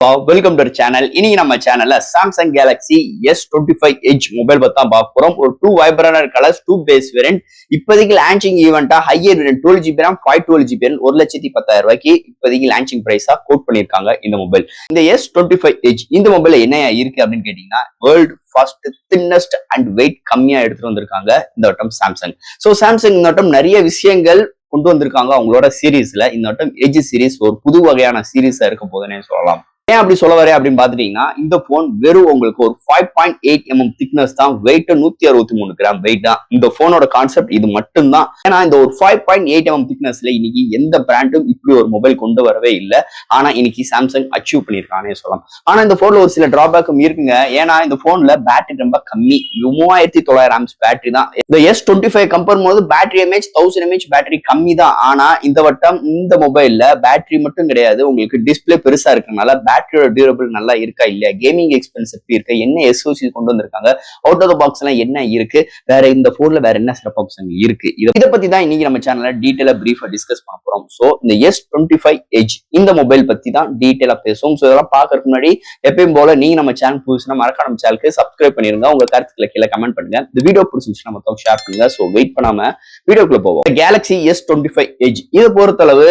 Welcome to channel. இன்னைக்கு நம்ம சேனல்ல Samsung Galaxy S25 edge mobile பத்தி தான் பார்க்க போறோம். ஒரு 2 வைப்ரன்ட் கலர்ஸ் 2 பேஸ் வேரியன்ட். இப்போதைக்கு லான்ச்சிங் ஈவெண்டா higher variant 12GB RAM 512GB RAM 1,10,000 ரூபாய்க்கு இப்போதைக்கு லான்ச்சிங் பிரைஸா கோட் பண்ணிருக்காங்க இந்த மொபைல். இந்த S25 எட்ஜ் இந்த மொபைல்ல என்ன இருக்கு அப்படின்னு கேட்டீங்கன்னா, world first thinnest and weight கம்மியா எடுத்துட்டு வந்திருக்காங்க இந்த வட்டம் சாம்சங். சோ சாம்சங் இந்த வட்டம் நிறைய விஷயங்கள் கொண்டு வந்திருக்காங்க அவங்களோட சீரீஸ்ல. இந்த வட்டம் எட்ஜ் சீரீஸ் ஒரு புது வகையான சீரீஸா இருக்க போதுன்னே சொல்லலாம். ஏன் அப்படி சொல்ல வரேன் அப்படின்னு பாத்துட்டீங்கன்னா, இந்த போன் வெறும் உங்களுக்கு ஒரு 5.8mm திக்னஸ் தான், வெயிட் 163 கிராம் வெயிட் தான். இந்த போனோட கான்செப்ட் இது மட்டும் தான். ஏன்னா இந்த ஒரு 5.8mm திக்னஸ்ல இன்னைக்கு எந்த பிராண்டும் இப்படி ஒரு மொபைல் கொண்டு வரவே இல்லை. ஆனா இன்னைக்கு சாம்சங் அச்சீவ் பண்ணிருக்கானே சொல்லலாம். ஆனா இந்த போன்ல ஒரு சில டிராபேக்கும் இருக்குங்க. ஏன்னா இந்த போன்ல பேட்டரி ரொம்ப கம்மி, 3900 ஆம்ஸ் பேட்டரி தான். இந்த S25 கம்பேர் போது பேட்டரி எம்ஏஹெச் 1000 mAh பேட்டரி கம்மி தான். ஆனா இந்த வட்டம் இந்த மொபைல்ல பேட்டரி மட்டும் கிடையாது, உங்களுக்கு டிஸ்பிளே பெருசா இருக்கனால பேட்டரியோட டியூரபிள் நல்லா இருக்கா இல்லையா, கேமிங் எக்ஸ்பென்ஸ் எப்படி இருக்கு, என்ன SoC கொண்டு வந்திருக்காங்க, அவுட் ஆஃப் த பாக்ஸ் எல்லாம் என்ன இருக்கு, வேற இந்த போன்ல வேற என்ன சிறப்பு அம்சம் இருக்கு, இதை பத்தி தான் இன்னைக்கு நம்ம சேனல்ல டீடைலா பிரீஃபா டிஸ்கஸ் பண்ண போறோம். சோ இந்த S25 எட்ஜ் இந்த மொபைல் பத்தி தான் டீடைலா பேசுவோம். சோ இதெல்லாம் பாக்குறதுக்கு முன்னாடி எப்பயும் போல நீங்க நம்ம சேனல் புதுசுனா மறக்காம நம்ம சேனலுக்கு சப்ஸ்கிரைப் பண்ணிருங்க. உங்க கருத்துக்களை கீழே கமெண்ட் பண்ணுங்க. இந்த வீடியோ பிடிச்சிருந்துச்சுன்னா மொத்தம் ஷேர் பண்ணுங்க. சோ வெயிட் பண்ணாம வீடியோக்குள்ள போவோம். கேலக்ஸி S25 எட்ஜ் இதை பொறுத்தளவு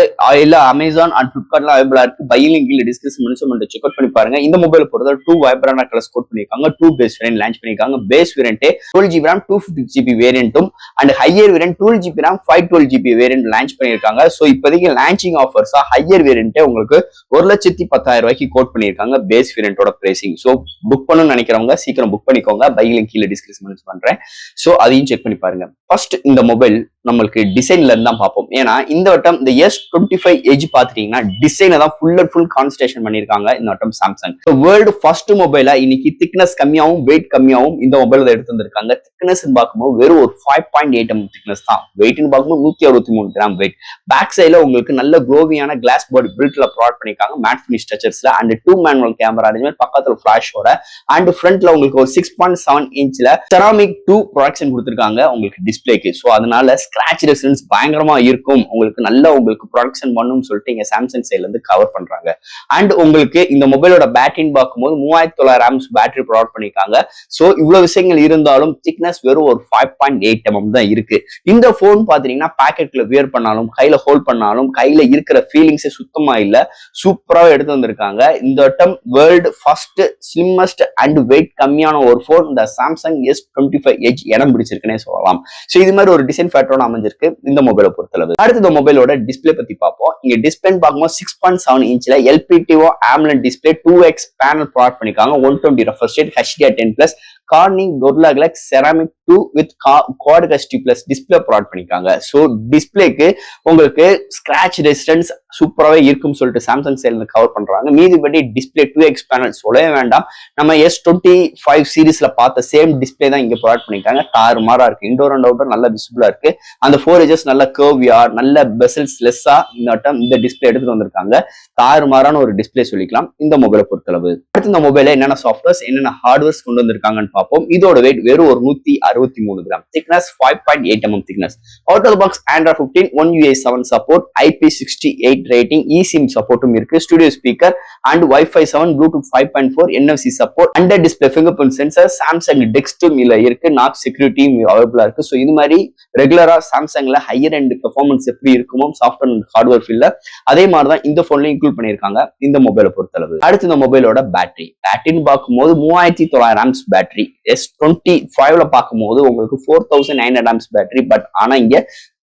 எல்லா அமேசான் அண்ட் பிளிப்கார்ட்ல அவைலபிளா இருக்கு. Buy link description check out பண்ணி பாருங்க. இந்த மொபைல் பொறுத்த 2 வைப்ரன்ட் கலர்ஸ் கோட் பண்ணிருக்காங்க. 2 பேஸ் வேரியன்ட் லான்ச் பண்ணிருக்காங்க. Base variant 12GB RAM 256GB வேரியன்ட்டும் and higher variant 12GB RAM 512GB variant launch பண்ணிருக்காங்க. சோ இப்போதைக்கு லான்ச்சிங் ஆஃபர்ஸா ஹையர் வேரியன்ட் உங்களுக்கு 1,10,000 ரூபாய்க்கு கோட் பண்ணிருக்காங்க பேஸ் வேரியன்ட்டோட பிரைசிங். சோ புக் பண்ணணும்னு நினைக்கிறவங்க சீக்கிரம் புக் பண்ணிக்கோங்க. பை லிங்க் கீழே டிஸ்கிரிப்ஷன் பண்றேன். சோ அதையும் செக் பண்ணி பாருங்க. ஃபர்ஸ்ட் இந்த மொபைல் நம்மளுக்கு டிசைன்ல இருந்து தான் பார்ப்போம். ஏன்னா இந்த வட்டம் இந்த S25 எட்ஜ் பாத்துட்டீங்கன்னா டிசைனை தான் ஃபுல் அண்ட் ஃபுல் கான்சன்ட்ரேஷன் பண்ணிருக்காங்க இந்த வட்டம் சாம்சங். வேர்ல்டு ஃபர்ஸ்ட் மொபைலா இன்னைக்கு திக்னஸ் கம்மியாவும் வெயிட் கம்மியாவும் இந்த மொபைல் எடுத்து வந்திருக்காங்க. திக்னஸ் பார்க்கும்போது வெறும் ஒரு 5.8mm திக்னஸ் தான், வெயிட் பார்க்கும்போது 163 கிராம் வெயிட். பேக் சைட்ல உங்களுக்கு நல்ல க்ளோவியான கிளாஸ் பாடி பில்ட்ல ப்ரொவைட் பண்ணிருக்காங்க மேட் ஃபினிஷ் டச்சர்ஸ்ல அண்ட் 2 மேனுவல் கேமரா அரேஞ்ச்மெண்ட் பக்கத்துல ஃபிளாஷோட அண்ட் ஃப்ரண்ட்ல உங்களுக்கு ஒரு 6.7 இன்ச்ல செராமிக் 2 ப்ரொடக்ஷன் கொடுத்திருக்காங்க உங்களுக்கு டிஸ்பிளேக்கு. சோ அதனால ஸ்கிராட்ச் ரெசிஸ்டன்ஸ் பயங்கரமா இருக்கும், உங்களுக்கு நல்ல உங்களுக்கு ப்ரொடக்ஷன் பண்ணும் சொல்லிட்டு இங்க சாம்சங் சைட்ல இருந்து கவர் பண்றாங்க. அண்ட் உங்களுக்கு இந்த மொபைலோட பேட்டரின்னு பார்க்கும்போது 3900 ஆம்ஸ் பேட்டரி ப்ரொவைட் பண்ணிருக்காங்க. சோ இவ்வளவு விஷயங்கள் இருந்தாலும் திக்னஸ் வெறும் ஒரு 5.8mm தான் இருக்கு. இந்த போன் பாத்தீங்கன்னா பாக்கெட்ல வியர் பண்ணாலும் கையில ஹோல்ட் பண்ணாலும் கையில இருக்கிற ஃபீலிங்ஸே சுத்தமா இல்ல, சூப்பரா எடுத்து வந்திருக்காங்க. இந்த வட்டம் world first slimmest and weight கம்மியான ஒரு போன் இந்த சாம்சங் S25 எட்ஜ் இடம் பிடிச்சிருக்குன்னே சொல்லலாம். சோ இது மாதிரி ஒரு டிசைன் ஃபேக்டரோட அமைஞ்சிருக்கு இந்த மொபைலை பொறுத்தளவு. அடுத்து இந்த மொபைலோட டிஸ்பிளே பத்தி பார்ப்போம். இங்க டிஸ்பிளே பார்க்கும்போது 6.7 இன்ச்ல LPTO AMOLED display 2x panel provide பண்ணிருக்காங்க. 120 refresh rate, HDR10+, Corning Gorilla Glass Ceramic 2 with Quad HD+ display provide பண்ணிருக்காங்க. சோ டிஸ்பிளேக்கு உங்களுக்கு ஸ்கிராட்ச் ரெசிஸ்டன்ஸ் சூப்பராகவே இருக்கும்னு சொல்லிட்டு சாம்சங் சைட்ல கவர் பண்றாங்க. மீதிபடி டிஸ்பிளே 2x பேனல் சொல்லவே வேண்டாம். நம்ம S25 சீரீஸ்ல பார்த்த சேம் டிஸ்பிளே தான் இங்க ப்ரொவைட் பண்ணிருக்காங்க. தாறுமாறா இருக்கு, இன்டோர் அண்ட் அவுட்டோர் நல்ல விசிபிளா இருக்கு. அந்த 4 edges நல்ல கர்வியா நல்ல பெசல்ஸ் லெஸ்ஸா இந்த டிஸ்பிளே எடுத்துட்டு வந்திருக்காங்க. தாறுமாறான ஒரு டிஸ்பிளே சொல்லிக்கலாம் இந்த மொபைலை பொறுத்தளவு. அடுத்து இந்த மொபைல என்னென்ன சாஃப்ட்வேர்ஸ் என்னென்ன ஹார்ட்வேர்ஸ் கொண்டு வந்திருக்காங்கன்னு பார்ப்போம். இதோட வெயிட் வெறும் ஒரு 163 gram, thickness 5.8mm thickness. Out of the box Android 15 One UI 7 support, IP68 rating, eSIM சப்போர்ட்டும் இருக்கு, studio speaker and Wi-Fi 7, Bluetooth 5.4, NFC support, under display fingerprint sensor, Samsung டெக்ஸ்டும் இதுல இருக்கு, நாக் செக்யூரிட்டியும் அவைலபிளா இருக்கு. சோ இது மாதிரி ரெகுலரா சாம்சங்ல ஹையர் எண்ட் பெர்ஃபார்மன்ஸ் எப்படி இருக்குமோ சாஃப்ட்வேர் அண்ட் ஹார்ட்வேர் ஃபீல்ட்ல அதே மாதிரிதான் இந்த போன்ல இன்க்ளூட் பண்ணிருக்காங்க இந்த மொபைலை பொறுத்தளவு. அடுத்து இந்த மொபைலோட பேட்டரின்னு பார்க்கும்போது 3900 ஆம்ஸ் பேட்டரி. S25ல பார்க்கும்போது உங்களுக்கு 4900 ஆம்ஸ் பேட்டரி. பட் ஆனா இங்க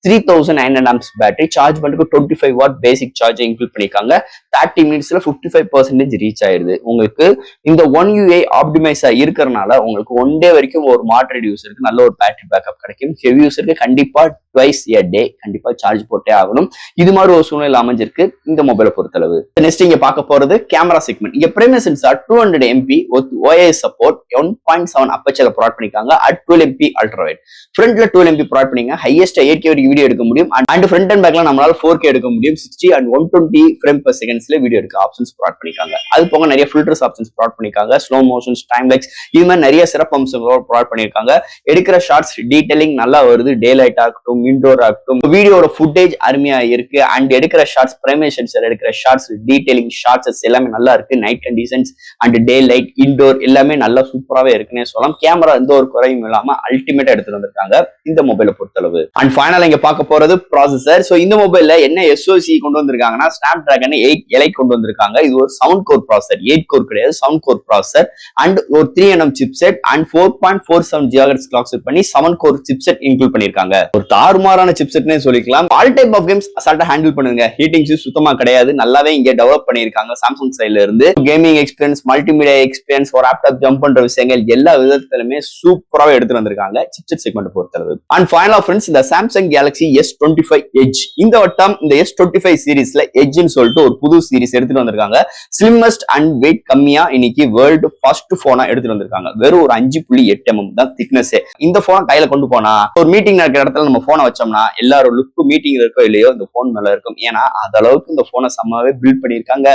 3900 ஆம்ஸ் பேட்டரி. சார்ஜ் பண்ணுறதுக்கு 25 வாட் பேசிக் சார்ஜ் இன்க்ளூட் பண்ணிருக்காங்க. 30 மினிட்ஸ்ல 55% ரீச் ஆயிருது. உங்களுக்கு இந்த One UI ஆப்டிமைஸா இருக்கிறதுனால உங்களுக்கு 1 டே வரைக்கும் ஒரு மாடரேட் யூசருக்கு நல்ல ஒரு பேட்டரி பேக்கப் கிடைக்கும். ஹெவி யூசருக்கு கண்டிப்பா twice a day கண்டிப்பா சார்ஜ் போட்டே ஆகணும். இது மாதிரி ஒரு சூழ்நிலை அமைஞ்சிருக்கு இந்த மொபைலை பொறுத்தளவு. நெக்ஸ்ட் இங்க பார்க்க போறது கேமரா செக்மெண்ட். இங்க primary sensor 200MP with OIS support 1.7 அப்பச்சர்ல ப்ரொவைட் பண்ணிருக்காங்க. at 12MP ultra wide. ஃப்ரண்ட்ல 12MP ப்ரொவைட் பண்ணிருக்காங்க. ஹையஸ்ட் 8K வீடியோ எடுக்க முடியும் அண்ட் ஃப்ரண்ட் அண்ட் பேக்ல நம்மளால 4K எடுக்க முடியும் 60 and 120 frame per secondsல வீடியோ எடுக்க ஆப்ஷன்ஸ் ப்ரொவைட் பண்ணிருக்காங்க. அது போக நிறைய ஃபில்டர்ஸ் ஆப்ஷன்ஸ் ப்ரொவைட் பண்ணிருக்காங்க. ஸ்லோ மோஷன்ஸ், டைம் லைக்ஸ் இது மாதிரி நிறைய சிறப்பு அம்சங்களோட ப்ரொவைட் பண்ணிருக்காங்க. எடுக்கிற ஷார்ட்ஸ் டீடைலிங் நல்லா வருது. டே லைட் ஆகட்டும், இன்டோர் ஆகட்டும், வீடியோட ஃபுட்டேஜ் அருமையா இருக்கு. அண்ட் எடுக்கிற ஷார்ட்ஸ், பிரைமரி சென்சர் எடுக்கிற ஷார்ட்ஸ், டீடைலிங் ஷார்ட்ஸ் எல்லாமே நல்லா இருக்கு. Night conditions and day light, indoor எல்லாமே நல்லா சூப்பராகவே இருக்குன்னே சொல்லலாம். கேமரா எந்த ஒரு குறையும் இல்லாம அல்டிமேட்டா எடுத்துட்டு வந்திருக்காங்க இந்த மொபைலை பொறுத்தளவு. அண்ட் ஃபைனலா இங்க பார்க்க போறது ப்ராசஸர். ஸோ இந்த மொபைல்ல என்ன SoC கொண்டு வந்திருக்காங்கன்னா ஸ்னாப் டிராகன் 8 எலைட் கொண்டு வந்திருக்காங்க. இது ஒரு 7 கோர் ப்ராசஸர், 8 கோர் கிடையாது, 7 கோர் ப்ராசஸர் அண்ட் ஒரு 3nm chipset and 4.47 GHz clock set பண்ணி 7 கோர் சிப்செட் இன்க்ளூட் பண்ணிருக்காங்க. ஒரு தாறுமாறான சிப்செட்னே சொல்லிக்கலாம். ஆல் டைப் ஆஃப் கேம்ஸ் அசால்ட்டா ஹேண்டில் பண்ணுங்க. ஹீட்டிங் சுத்தமா கிடையாது, நல்லாவே இங்க டெவலப் பண்ணிருக்காங்க சாம்சங் சைட்ல இருந்து. கேமிங் எக்ஸ்பீரியன்ஸ், மல்டிமீடியா எக்ஸ்பீரியன்ஸ், ஒரு லேப்டாப் ஜம்ப் பண்ற விஷயங்கள் எல்லா விதத்திலுமே சூப்பராகவே எடுத்துட்டு வந்திருக்காங்க சிப்செட் செக்மெண்ட் பொறுத்தளவு. அண்ட் ஃபைனலா ஃப்ரெண்ட்ஸ், இந்த சாம்சங் கேலக்ஸி S25 எட்ஜ் இந்த வட்டம் இந்த S25 சீரிஸ்ல எட்ஜ்னு சொல்லிட்டு ஒரு புது சீரிஸ் எடுத்துட்டு வந்திருக்காங்க. ஸ்லிம்மஸ்ட் அண்ட் வெயிட் கம்மியா இன்னைக்கு வேர்ல்டு ஃபர்ஸ்ட் போனா எடுத்துட்டு வந்திருக்காங்க. வெறும் ஒரு 5.8mm தான் திக்னஸ். இந்த போனை கையில கொண்டு போனா ஒரு மீட்டிங் நடக்கிற இடத்துல நம்ம போனை வச்சோம்னா எல்லாரோட லுக்கு மீட்டிங் இருக்கோ இல்லையோ இந்த போன் மேல இருக்கும். ஏன்னா அந்த அளவுக்கு இந்த போனை செம்மாவே பில்ட் பண்ணிருக்காங்க,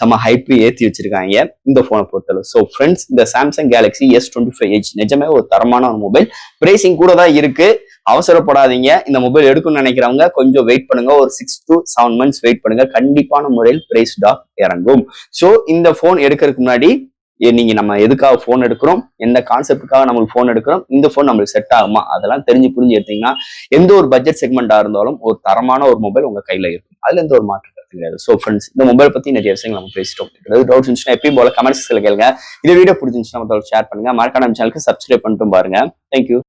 செம்ம ஹைப் ஏத்தி வச்சிருக்காங்க இந்த போனை பொறுத்தளவு. ஸோ ஃப்ரெண்ட்ஸ், இந்த சாம்சங் கேலக்ஸி S25 எட்ஜ் நிஜமே ஒரு தரமான ஒரு மொபைல். பிரைசிங் கூட தான் இருக்கு, அவசரப்படாதீங்க. இந்த மொபைல் எடுக்கணும்னு நினைக்கிறவங்க கொஞ்சம் வெயிட் பண்ணுங்க, ஒரு 6 to 7 months வெயிட் பண்ணுங்க. கண்டிப்பான முறையில் பிரைஸ் டாக் இறங்கும். ஸோ இந்த போன் எடுக்கிறதுக்கு முன்னாடி நீங்க நம்ம எதுக்காக போன் எடுக்கிறோம், எந்த கான்செப்டுக்காக நம்மளுக்கு போன் எடுக்கிறோம், இந்த போன் நம்மளுக்கு செட் ஆகுமா, அதெல்லாம் தெரிஞ்சு புரிஞ்சு எடுத்தீங்கன்னா எந்த ஒரு பட்ஜெட் செக்மெண்டா இருந்தாலும் ஒரு தரமான ஒரு மொபைல் உங்க கையில இருக்கும். அதுல எந்த ஒரு மாற்று கருத்து கிடையாது. ஸோ ஃப்ரெண்ட்ஸ், இந்த மொபைல் பத்தி நிறைய விஷயங்கள் நம்ம பேசிட்டோம். ஏதாவது டவுட்ஸ் இருந்துச்சுன்னா எப்பயும் போல கமெண்ட்ஸ்ல கேளுங்க. இந்த வீடியோ பிடிச்சிருந்துச்சுன்னா ஷேர் பண்ணுங்க. மறக்காம சேனலுக்கு சப்ஸ்கிரைப் பண்ணிட்டு பாருங்க. தேங்க்யூ.